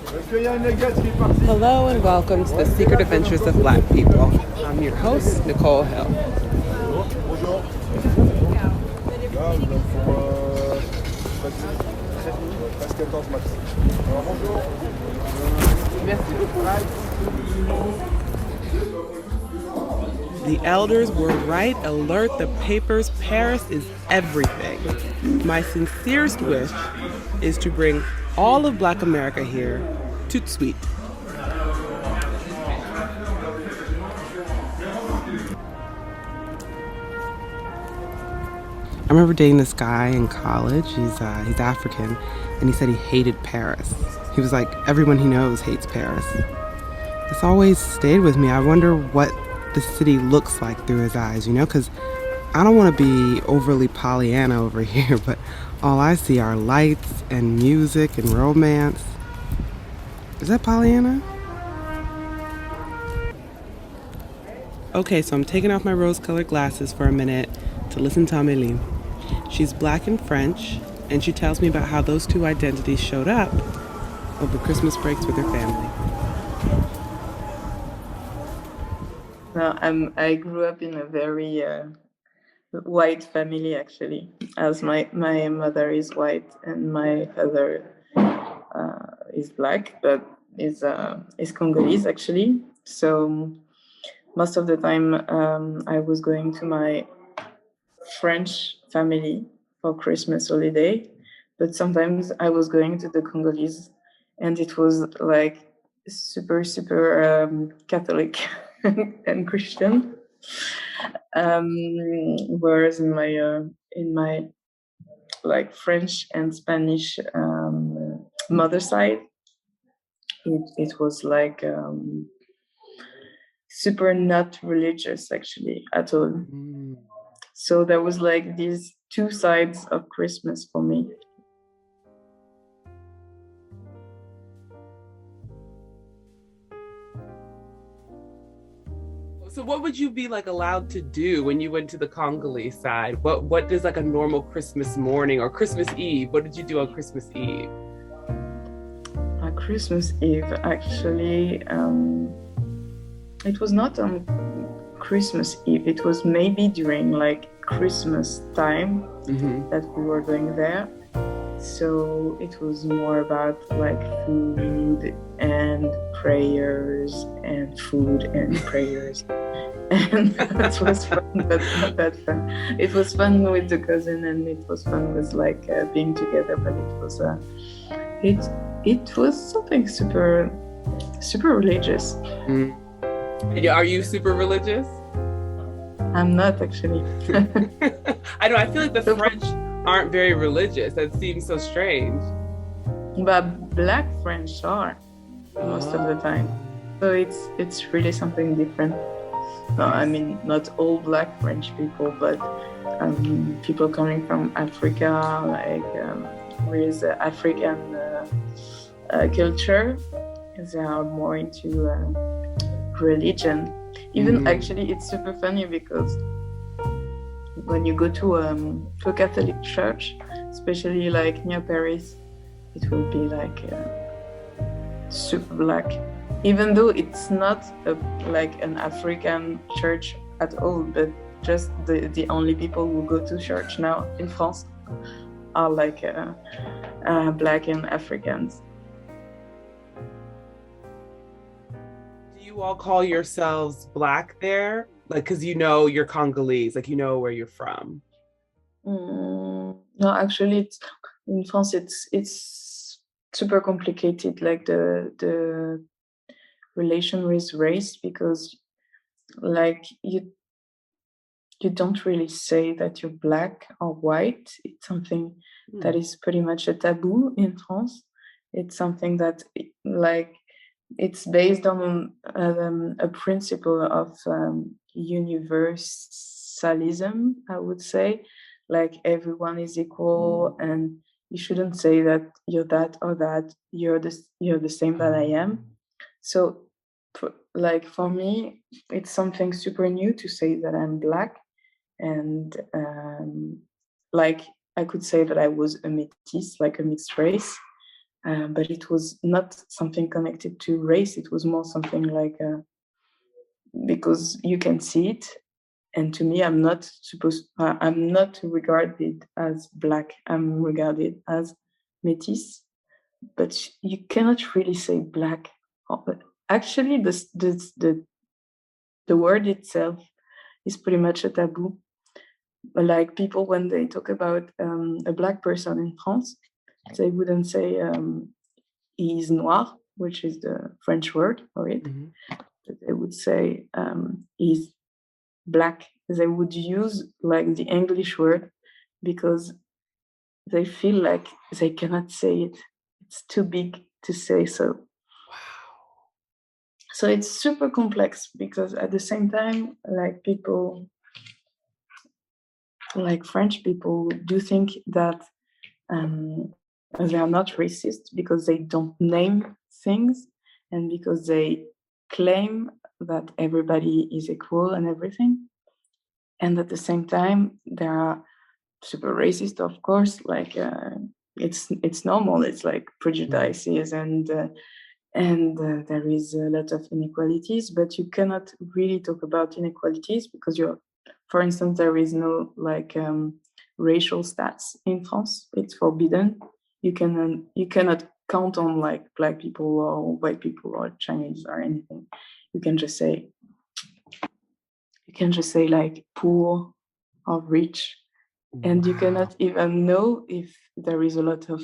Hello and welcome to the Secret Adventures of Black People. I'm your host, Nicole Hill. Bonjour. Là, il en faut 13 minutes, 13-14 max. Alors, bonjour. The elders were right. Alert the papers. Paris is everything. My sincerest wish is to bring all of Black America here, tout suite. I remember dating this guy in college. He's African, and he said he hated Paris. He was like, everyone he knows hates Paris. It's always stayed with me. I wonder what the city looks like through his eyes, because I don't want to be overly Pollyanna over here, but all I see are lights and music and romance. Is that Pollyanna? Okay, so I'm taking off my rose-colored glasses for a minute to listen to Amelie. She's Black and French, and she tells me about how those two identities showed up over Christmas breaks with her family. No, I grew up in a very white family, actually, as my mother is white and my father is Black, but is Congolese, actually. So most of the time I was going to my French family for Christmas holiday, but sometimes I was going to the Congolese, and it was like super Catholic and Christian. Whereas in my like French and Spanish mother side, it was like super not religious, actually, at all. So there was like these two sides of Christmas for me. So what would you be like allowed to do when you went to the Congolese side? What is like a normal Christmas morning or Christmas Eve? What did you do on Christmas Eve? Christmas Eve, actually, it was not on Christmas Eve. It was maybe during like Christmas time that we were going there. So it was more about like food and prayers and food and prayers. And that was fun, but not that fun. It was fun with the cousin, and it was fun with like being together, but it was something super religious. Are you super religious? I'm not, actually. I know, I feel like the French aren't very religious. That seems so strange. But Black French are most of the time. So it's really something different. No, I mean, not all Black French people, but people coming from Africa, like with African culture, they are more into religion. Even actually, it's super funny because when you go to a Catholic church, especially like near Paris, it will be like super Black. Even though it's not like an African church at all, but just the only people who go to church now in France are like Black and Africans. Do you all call yourselves Black there? Like, because you're Congolese, like where you're from. No, actually, in France it's super complicated, like the relation with race, because like you don't really say that you're Black or white. It's something that is pretty much a taboo in France. It's something that like it's based on a principle of universalism, I would say. Like everyone is equal, and you shouldn't say that you're that or that. You're the same that I am. So like for me, it's something super new to say that I'm Black, and like I could say that I was a métis, like a mixed race, but it was not something connected to race. It was more something like because you can see it, and to me, I'm not regarded as black. I'm regarded as métis, but you cannot really say black. Actually, the word itself is pretty much a taboo. Like people, when they talk about a black person in France, they wouldn't say he's noir, which is the French word for it. Mm-hmm. But they would say he's black. They would use like the English word because they feel like they cannot say it. It's too big to say so. Wow. So it's super complex because at the same time, like people, like French people, do think that they are not racist because they don't name things and because they claim that everybody is equal and everything. And at the same time, they are super racist, of course. Like it's normal. It's like prejudices and there is a lot of inequalities. But you cannot really talk about inequalities because for instance, there is no like racial stats in France. It's forbidden. You cannot count on like black people or white people or Chinese or anything. You can just say like poor or rich, and you cannot even know if there is a lot of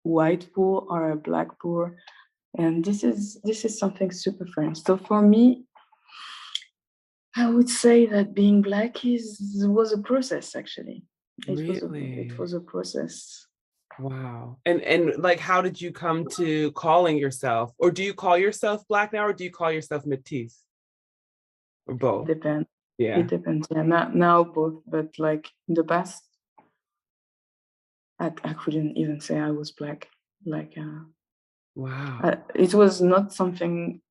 white poor or a black poor. And this is something super French. So for me, I would say that being black was a process. Actually, it was a process. Wow. And like, how did you come to calling yourself, or do you call yourself black now, or do you call yourself métis, or both? Depends. Yeah. It depends. Yeah, now both, but like in the past, I couldn't even say I was black. Like, Wow. it was not something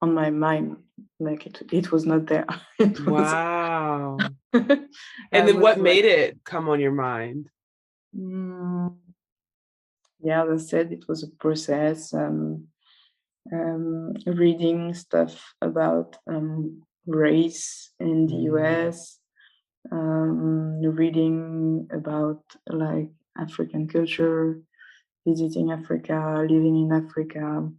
on my mind. Like it was not there. It was. Wow. I And then was what like, made it come on your mind? Yeah, as I said, it was a process. Reading stuff about race in the US, reading about like African culture, visiting Africa, living in Africa,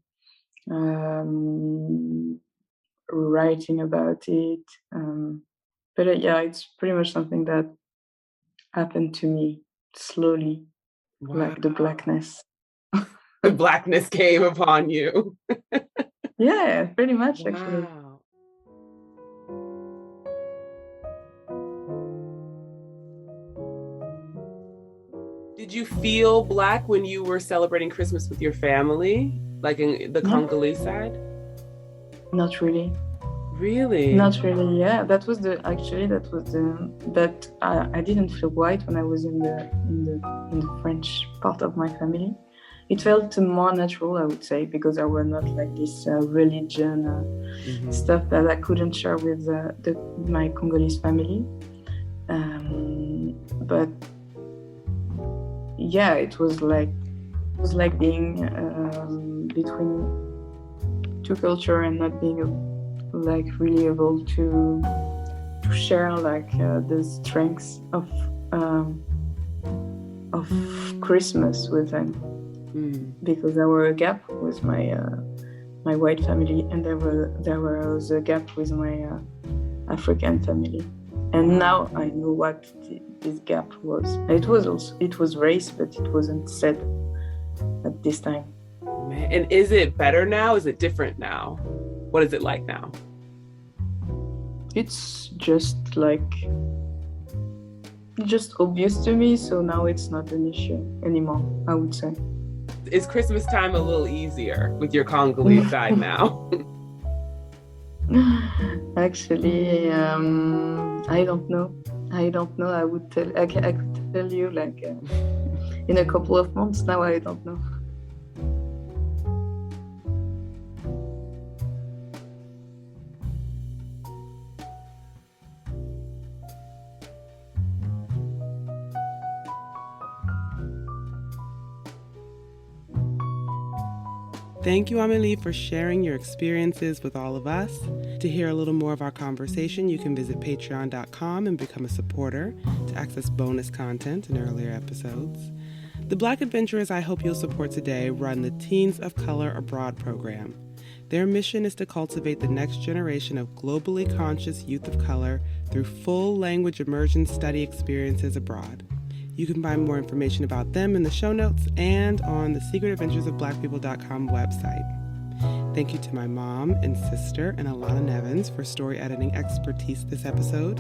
writing about it. But yeah, it's pretty much something that happened to me slowly, like the blackness. The blackness came upon you. Yeah, pretty much actually. Wow. Did you feel black when you were celebrating Christmas with your family, like in the Congolese side? Not really. Really? Not really. Yeah, that was I didn't feel white when I was in the French part of my family. It felt more natural, I would say, because I were not like this religion stuff that I couldn't share with my Congolese family. But yeah, it was like being between two cultures and not being like really able to share like the strengths of Christmas with them, because there were a gap with my white family, and there was a gap with my African family. And now I know what this gap was. It was race, but it wasn't said at this time. Man. And is it better now? Is it different now? What is it like now? It's just obvious to me, so now it's not an issue anymore, I would say. Is Christmas time a little easier with your Congolese side now? Actually, I don't know. I could tell you like in a couple of months. Now I don't know. Thank you, Amelie, for sharing your experiences with all of us. To hear a little more of our conversation, you can visit patreon.com and become a supporter to access bonus content and earlier episodes. The Black Adventurers I hope you'll support today run the Teens of Color Abroad program. Their mission is to cultivate the next generation of globally conscious youth of color through full language immersion study experiences abroad. You can find more information about them in the show notes and on the secretadventuresofblackpeople.com website. Thank you to my mom and sister and Alana Nevins for story editing expertise this episode.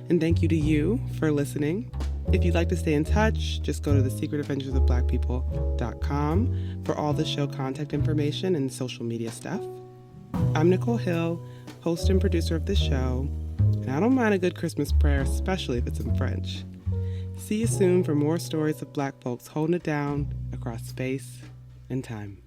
And thank you to you for listening. If you'd like to stay in touch, just go to the secretadventuresofblackpeople.com for all the show contact information and social media stuff. I'm Nicole Hill, host and producer of the show, and I don't mind a good Christmas prayer, especially if it's in French. See you soon for more stories of Black folks holding it down across space and time.